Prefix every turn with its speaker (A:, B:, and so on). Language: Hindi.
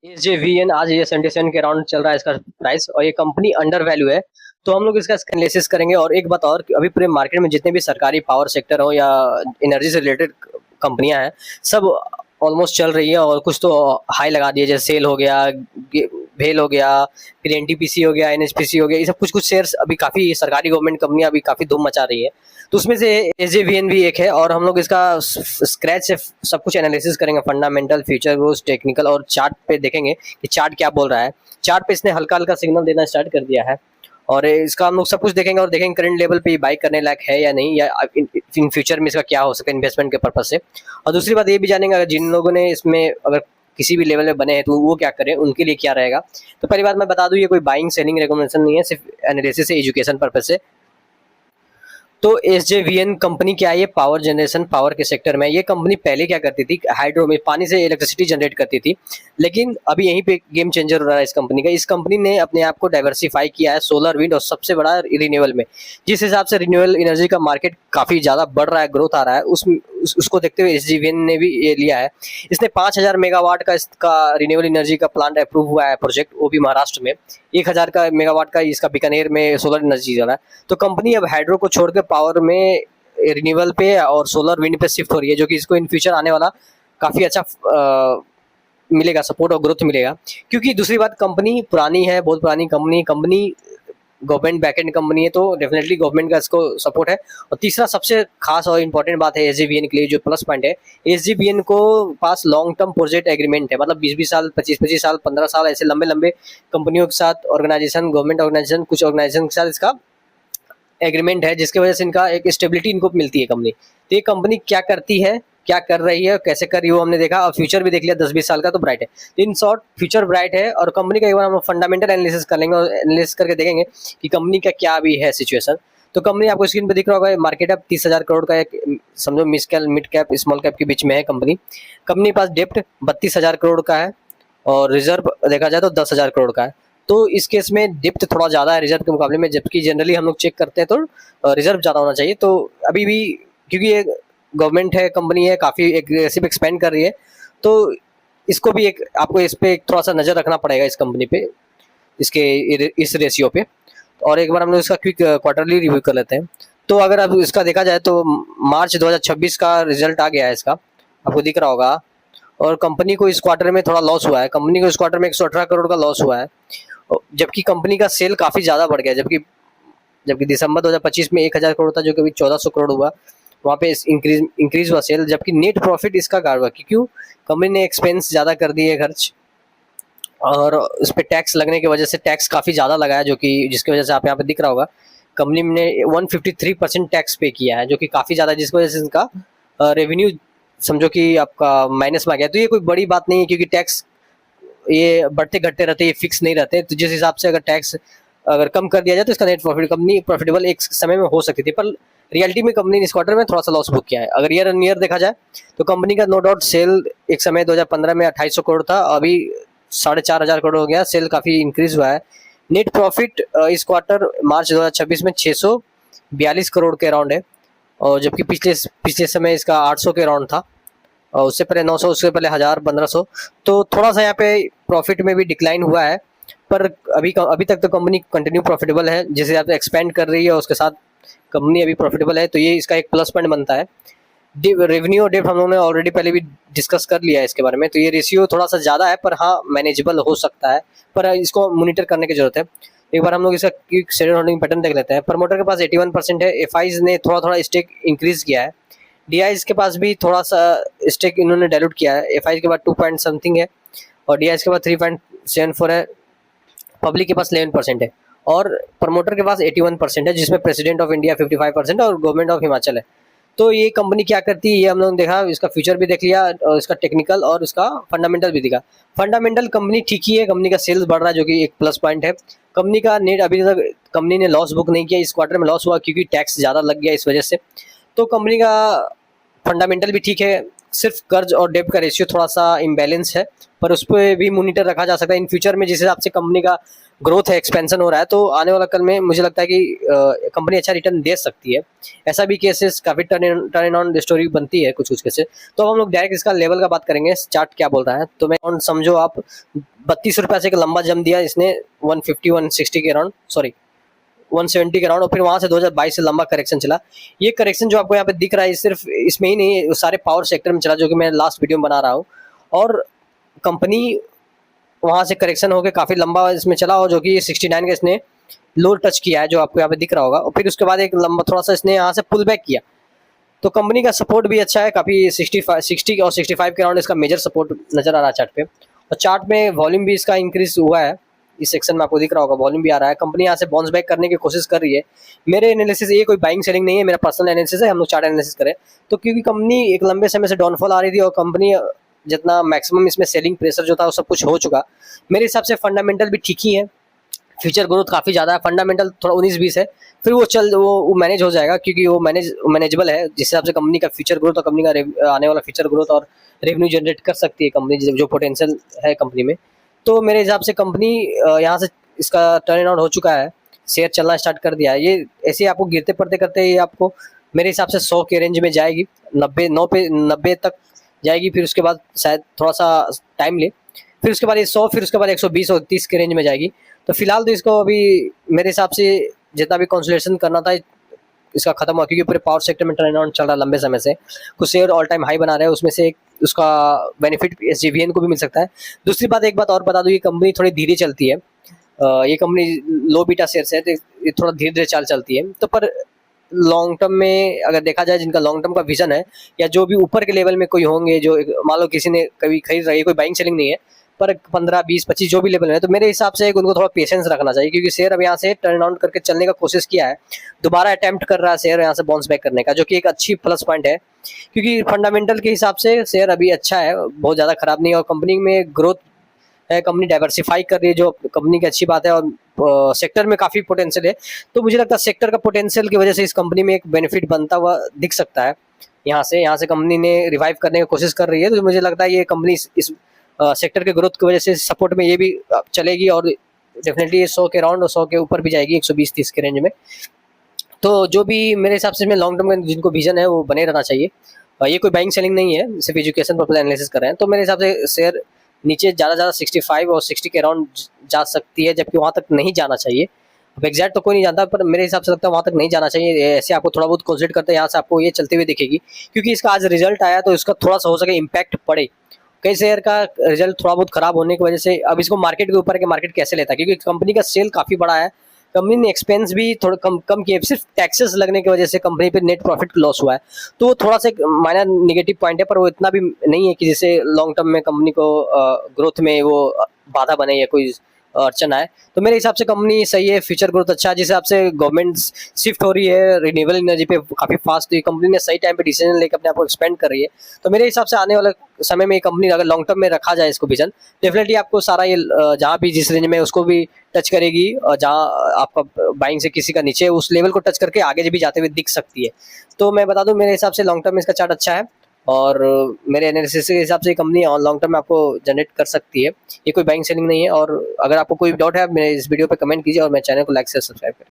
A: SJVN आज ये 77 के अराउंड चल रहा है इसका प्राइस, और ये कंपनी अंडर वैल्यू है। तो हम लोग इसका एनालिसिस करेंगे। और एक बात और कि अभी पूरे मार्केट में जितने भी सरकारी पावर सेक्टर हो या एनर्जी से रिलेटेड कंपनियां हैं, सब ऑलमोस्ट चल रही है। और कुछ तो हाई लगा दिए, जैसे सेल हो गया, भेल हो गया, फिर एनटीपीसी हो गया, एनएचपीसी हो गया। ये सब कुछ कुछ शेयर्स अभी काफी सरकारी गवर्नमेंट कंपनियां अभी काफी धूम मचा रही है। तो उसमें से एसजेवीएन भी एक है। और हम लोग इसका स्क्रैच से सब कुछ एनालिसिस करेंगे, फंडामेंटल, फ्यूचर ग्रोथ, टेक्निकल, और चार्ट पे देखेंगे कि चार्ट क्या बोल रहा है। चार्ट पे इसने हल्का हल्का सिग्नल देना स्टार्ट कर दिया है, और इसका हम लोग सब कुछ देखेंगे और देखेंगे करंट लेवल पे बाई करने लायक है या नहीं, या इन फ्यूचर में इसका क्या हो सकता है इन्वेस्टमेंट के पर्पज से। और दूसरी बात ये भी जानेंगे, अगर जिन लोगों ने इसमें अगर किसी भी लेवल में बने हैं तो वो क्या करें, उनके लिए क्या रहेगा। तो पहली बात मैं बता दूं, ये कोई बाइंग सेलिंग रिकमेंडेशन नहीं है, सिर्फ एनालिसिस है, एजुकेशन पर्पज से। तो एसजेवीएन कंपनी क्या है, ये पावर जनरेशन, पावर के सेक्टर में। ये कंपनी पहले क्या करती थी, हाइड्रो में पानी से इलेक्ट्रिसिटी जनरेट करती थी। लेकिन अभी यहीं पे गेम चेंजर हो रहा है इस कंपनी का। इस कंपनी ने अपने आप को डाइवर्सिफाई किया है सोलर, विंड और सबसे बड़ा रिन्यूएबल में। जिस हिसाब से रिन्यूएबल एनर्जी का मार्केट काफी ज्यादा बढ़ रहा है, ग्रोथ आ रहा है, उसको देखते हुए एसजेवीएन ने भी ये लिया है। इसने 5000 मेगावाट का इसका रिन्यूएबल एनर्जी का प्लांट अप्रूव हुआ है प्रोजेक्ट, वो भी महाराष्ट्र में। 1000 का मेगावाट का इसका बीकानेर में सोलर एनर्जी चल रहा है। तो कंपनी अब हाइड्रो को छोड़कर पावर में रिन्यूएबल पे और सोलर विंड पे शिफ्ट हो रही है, जो कि इसको इन फ्यूचर आने वाला काफी अच्छा मिलेगा, सपोर्ट और ग्रोथ मिलेगा। क्योंकि दूसरी बात, कंपनी पुरानी है, बहुत पुरानी कंपनी गवर्नमेंट बैकएंड कंपनी है, तो डेफिनेटली गवर्नमेंट का इसको सपोर्ट है। और तीसरा सबसे खास और इम्पोर्टेंट बात है एसजीवीएन के लिए, जो प्लस पॉइंट है, एसजीवीएन को पास लॉन्ग टर्म प्रोजेक्ट एग्रीमेंट है। मतलब 20-20 साल, 25-25 साल, 15 साल, ऐसे लंबे लंबे कंपनियों के साथ, ऑर्गेनाइजेशन, गवर्नमेंट ऑर्गेनाइजेशन, कुछ ऑर्गेनाइजेशन के साथ इसका एग्रीमेंट है, जिसकी वजह से इनका एक स्टेबिलिटी इनको मिलती है कंपनी। तो ये कंपनी क्या करती है, क्या कर रही है, कैसे कर रही है, वो हमने देखा। और फ्यूचर भी देख लिया 10-20 साल का, तो ब्राइट है। तो इन शॉर्ट फ्यूचर ब्राइट है। और कंपनी का एक बार हम फंडामेंटल एनालिसिस कर लेंगे, और एनालिसिस करके देखेंगे कि कंपनी का क्या भी है सिचुएशन। तो कंपनी आपको स्क्रीन पे दिख रहा होगा, मार्केट अब 30,000 करोड़ का एक, समझो मिड कैप स्मॉल कैप के बीच में है कंपनी। कंपनी के पास डेप्ट 32,000 करोड़ का है, और रिजर्व देखा जाए तो 10,000 करोड़ का है। तो इस केस में डिप्थ थोड़ा ज़्यादा है रिजर्व के मुकाबले में, जबकि जनरली हम लोग चेक करते हैं तो रिजर्व ज़्यादा होना चाहिए। तो अभी भी क्योंकि ये गवर्नमेंट है, कंपनी है, काफ़ी एग्रेसिव एक्सपेंड कर रही है, तो इसको भी एक आपको इस पे थोड़ा सा नज़र रखना पड़ेगा इस कंपनी पे, इसके इस रेशियो पे। और एक बार हम लोग इसका क्विक क्वार्टरली रिव्यू कर लेते हैं। तो अगर अब इसका देखा जाए तो मार्च 2026 का रिजल्ट आ गया है इसका, आपको दिख रहा होगा। और कंपनी को इस क्वार्टर में थोड़ा लॉस हुआ है, कंपनी को इस क्वार्टर में 118 करोड़ का लॉस हुआ है। जबकि कंपनी का सेल काफ़ी ज़्यादा बढ़ गया, जबकि जबकि दिसंबर 2025 में 1000 करोड़ था, जो कि अभी 1400 करोड़ हुआ। वहाँ पे इंक्रीज हुआ सेल। जबकि नेट प्रॉफिट इसका कार हुआ, क्यों, कंपनी ने एक्सपेंस ज़्यादा कर दिए खर्च, और उस पर टैक्स लगने की वजह से टैक्स काफ़ी ज़्यादा लगाया, जो कि जिसकी वजह से आप यहाँ पे दिख रहा होगा, कंपनी ने 153% टैक्स पे किया है, जो कि काफ़ी ज़्यादा, जिसकी वजह से इनका रेवेन्यू समझो कि आपका माइनस में आ गया। तो ये कोई बड़ी बात नहीं है, क्योंकि टैक्स ये बढ़ते घटते रहते, ये फिक्स नहीं रहते। तो जिस हिसाब से अगर टैक्स अगर कम कर दिया जाए तो इसका नेट प्रॉफिट, कंपनी प्रॉफिटेबल एक समय में हो सकती थी, पर रियलिटी में कंपनी ने इस क्वार्टर में थोड़ा सा लॉस बुक किया है। अगर ईयर ऑन ईयर देखा जाए तो कंपनी का नो डाउट सेल एक समय 2015 में 2800 करोड़ था, अभी 4500 करोड़ हो गया, सेल काफ़ी इंक्रीज हुआ है। नेट प्रॉफिट इस क्वार्टर मार्च 2026 में 642 करोड़ के अराउंड है, और जबकि पिछले समय इसका 800 के अराउंड था, और उससे पहले 900, उससे पहले 1000, 1500। तो थोड़ा सा यहाँ पे प्रॉफिट में भी डिक्लाइन हुआ है, पर अभी तक तो कंपनी कंटिन्यू प्रॉफिटेबल है। जिस हिसाब से एक्सपेंड कर रही है उसके साथ कंपनी अभी प्रॉफिटेबल है, तो ये इसका एक प्लस पॉइंट बनता है। रेवेन्यू और डेप्ट हम लोगों ने ऑलरेडी पहले भी डिस्कस कर लिया है इसके बारे में, तो ये रेशियो थोड़ा सा ज़्यादा है, पर हाँ मैनेजेबल हो सकता है, पर इसको मॉनिटर करने की जरूरत है। एक बार हम लोग इसका शेयर होल्डिंग पैटर्न देख लेते हैं। प्रमोटर के पास 81% है, एफआईज ने थोड़ा थोड़ा स्टेक इंक्रीज किया है, डीआईज के पास भी थोड़ा सा स्टेक इन्होंने डाइल्यूट किया है। एफआईज के बाद 2 पॉइंट समथिंग है, और डीआईज के बाद 3.74 है। पब्लिक के पास 11% है, और प्रमोटर के पास 81% है, जिसमें प्रेसिडेंट ऑफ इंडिया 55% और गवर्नमेंट ऑफ हिमाचल है। तो ये कंपनी क्या करती है ये हम लोगों ने देखा, इसका फ्यूचर भी देख लिया, और इसका टेक्निकल और इसका फंडामेंटल भी दिखा। फंडामेंटल कंपनी ठीक ही है, कंपनी का सेल्स बढ़ रहा है, जो कि एक प्लस पॉइंट है। कंपनी का नेट अभी तक कंपनी ने लॉस बुक नहीं किया, इस क्वार्टर में लॉस हुआ क्योंकि टैक्स ज़्यादा लग गया इस वजह से। तो कंपनी का फंडामेंटल भी ठीक है, सिर्फ कर्ज और डेब्ट का रेशियो थोड़ा सा इम्बैलेंस है, पर उस पर भी मॉनिटर रखा जा सकता है इन फ्यूचर में। जिस हिसाब से कंपनी का ग्रोथ है, एक्सपेंशन हो रहा है, तो आने वाला कल में मुझे लगता है कि कंपनी अच्छा रिटर्न दे सकती है। ऐसा भी केसेस काफ़ी टर्न ऑन स्टोरी बनती है कुछ कुछ केसेस। तो अब हम लोग डायरेक्ट इसका लेवल का बात करेंगे, चार्ट क्या बोल रहा है। तो मैं समझो आप 32 रुपये से एक लंबा जम दिया इसने 150 160 के अराउंड, सॉरी 170 के अराउंड, और फिर वहां से 2022 से लंबा करेक्शन चला। ये करेक्शन जो आपको यहाँ पे दिख रहा है सिर्फ इसमें ही नहीं है, सारे पावर सेक्टर में चला, जो कि मैं लास्ट वीडियो में बना रहा हूँ। और कंपनी वहां से करेक्शन होकर काफी लंबा इसमें चला, और जो कि 69 का इसने लो टच किया है, जो आपको यहाँ पे दिख रहा होगा। और फिर उसके बाद एक लंबा थोड़ा सा इसने यहाँ से पुल बैक किया। तो कंपनी का सपोर्ट भी अच्छा है, काफी 60 और 65 के अराउंड इसका मेजर सपोर्ट नजर आ रहा है चार्ट पे। और चार्ट में वॉल्यूम भी इसका इंक्रीज हुआ है, इस सेक्शन में आपको दिख रहा होगा वॉल्यूम भी आ रहा है। कंपनी यहाँ से बाउंस बैक करने की कोशिश कर रही है। मेरे एनालिसिस ये कोई बाइंग सेलिंग नहीं है, मेरा पर्सनल एनालिसिस है, हम लोग चार्ट एनालिसिस करें तो। क्योंकि कंपनी एक लंबे समय से डाउनफॉल आ रही थी, और कंपनी जितना मैक्सिमम इसमें सेलिंग प्रेशर जो था वो सब कुछ हो चुका। मेरे हिसाब से फंडामेंटल भी ठीक ही है, फ्यूचर ग्रोथ काफ़ी ज़्यादा है, फंडामेंटल थोड़ा 19-20 है, फिर वो मैनेज हो जाएगा, क्योंकि वो मैनेजेबल है। जिस हिसाब से कंपनी का फ्यूचर ग्रोथ और कंपनी का आने वाला फ्यूचर ग्रोथ और रेवेन्यू जनरेट कर सकती है कंपनी, जो पोटेंशियल है कंपनी में। तो मेरे हिसाब से कंपनी यहाँ से इसका टर्न अराउंड हो चुका है, शेयर चलना स्टार्ट कर दिया है। ये ऐसे आपको गिरते पड़ते करते ये आपको मेरे हिसाब से 100 के रेंज में जाएगी, 90 तक जाएगी, फिर उसके बाद शायद थोड़ा सा टाइम ले, फिर उसके बाद ये 100, फिर उसके बाद 120 और 30 के रेंज में जाएगी। तो फिलहाल तो इसको अभी मेरे हिसाब से जितना भी कंसोलिडेशन करना था इसका खत्म हुआ, क्योंकि पूरे पावर सेक्टर में टर्न अराउंड चल रहा है लंबे समय से। कुछ शेयर ऑल टाइम हाई बना रहे हैं, उसमें से एक उसका बेनिफिट SJVN को भी मिल सकता है। दूसरी बात, एक बात और बता दूं, ये कंपनी थोड़ी धीरे चलती है। ये कंपनी लो बीटा शेयर्स है, तो ये थोड़ा धीरे धीरे चाल चलती है। तो पर लॉन्ग टर्म में अगर देखा जाए, जिनका लॉन्ग टर्म का विजन है, या जो भी ऊपर के लेवल में कोई होंगे, जो मान लो किसी ने कभी खरीद रही है, कोई बाइंग सेलिंग नहीं है, पर 15, 20, 25 जो भी लेवल है, तो मेरे हिसाब से उनको थोड़ा पेशेंस रखना चाहिए, क्योंकि शेयर अब यहाँ से टर्न आउट करके चलने का कोशिश किया है, दोबारा अटेम्प्ट कर रहा है शेयर यहाँ से बाउंस बैक करने का, जो कि एक अच्छी प्लस पॉइंट है। क्योंकि फंडामेंटल के हिसाब से शेयर अभी अच्छा है, बहुत ज़्यादा खराब नहीं है, और कंपनी में ग्रोथ है, कंपनी डाइवर्सिफाई कर रही है, जो कंपनी की अच्छी बात है। और सेक्टर में काफ़ी पोटेंशियल है, तो मुझे लगता है सेक्टर का पोटेंशियल की वजह से इस कंपनी में एक बेनिफिट बनता हुआ दिख सकता है। यहाँ से कंपनी ने रिवाइव करने की कोशिश कर रही है, तो मुझे लगता है ये कंपनी इस सेक्टर के ग्रोथ की वजह से सपोर्ट में ये भी चलेगी, और डेफिनेटली 100 के अराउंड और 100 के ऊपर भी जाएगी, 120-30 के रेंज में। तो जो भी मेरे हिसाब से लॉन्ग टर्म में जिनको विजन है वो बने रहना चाहिए। ये कोई बाइंग सेलिंग नहीं है, सिर्फ एजुकेशन पर्पज एनालिसिस कर रहे हैं। तो मेरे हिसाब से शेयर नीचे ज़्यादा 65 और 60 के अराउंड जा सकती है, जबकि वहाँ तक नहीं जाना चाहिए। अब एग्जैक्ट तो कोई नहीं जानता, पर मेरे हिसाब से लगता है वहाँ तक नहीं जाना चाहिए। ऐसे आपको थोड़ा बहुत कंसिडर करते हैं, यहाँ से आपको ये चलते हुए दिखेगी, क्योंकि इसका आज रिजल्ट आया, तो इसका थोड़ा सा हो सके इम्पैक्ट पड़े। कई शेयर का रिजल्ट थोड़ा बहुत खराब होने की वजह से अब इसको मार्केट के ऊपर है कि मार्केट कैसे लेता है, क्योंकि कंपनी का सेल काफ़ी बड़ा है, कंपनी ने एक्सपेंस भी थोड़ा कम किए, सिर्फ टैक्सेस लगने की वजह से कंपनी पे नेट प्रॉफिट लॉस हुआ है। तो वो थोड़ा सा माइनर नेगेटिव पॉइंट है, पर वो इतना भी नहीं है कि जिससे लॉन्ग टर्म में कंपनी को ग्रोथ में वो बाधा बने या कोई अड़चन आए। तो मेरे हिसाब से कंपनी सही है, फ्यूचर ग्रोथ अच्छा है। जिस हिसाब से गवर्नमेंट शिफ्ट हो रही है रिन्यूएबल एनर्जी पे काफ़ी फास्ट, तो ये कंपनी ने सही टाइम पे डिसीजन लेकर अपने आप को एक्सपेंड कर रही है। तो मेरे हिसाब से आने वाले समय में ये कंपनी अगर लॉन्ग टर्म में रखा जाए इसको विजन, डेफिनेटली आपको सारा ये जहाँ भी जिस रेंज में उसको भी टच करेगी, और जहाँ आपका बाइंग से किसी का नीचे उस लेवल को टच करके आगे भी जाते हुए दिख सकती है। तो मैं बता दूं, मेरे हिसाब से लॉन्ग टर्म में इसका चार्ट अच्छा है, और मेरे एनालिसिस के हिसाब से कंपनी लॉन्ग टर्म में आपको जनरेट कर सकती है। ये कोई बाइंग सेलिंग नहीं है। और अगर आपको कोई डाउट है, आप मेरे इस वीडियो पे कमेंट कीजिए, और मेरे चैनल को लाइक से सब्सक्राइब करें।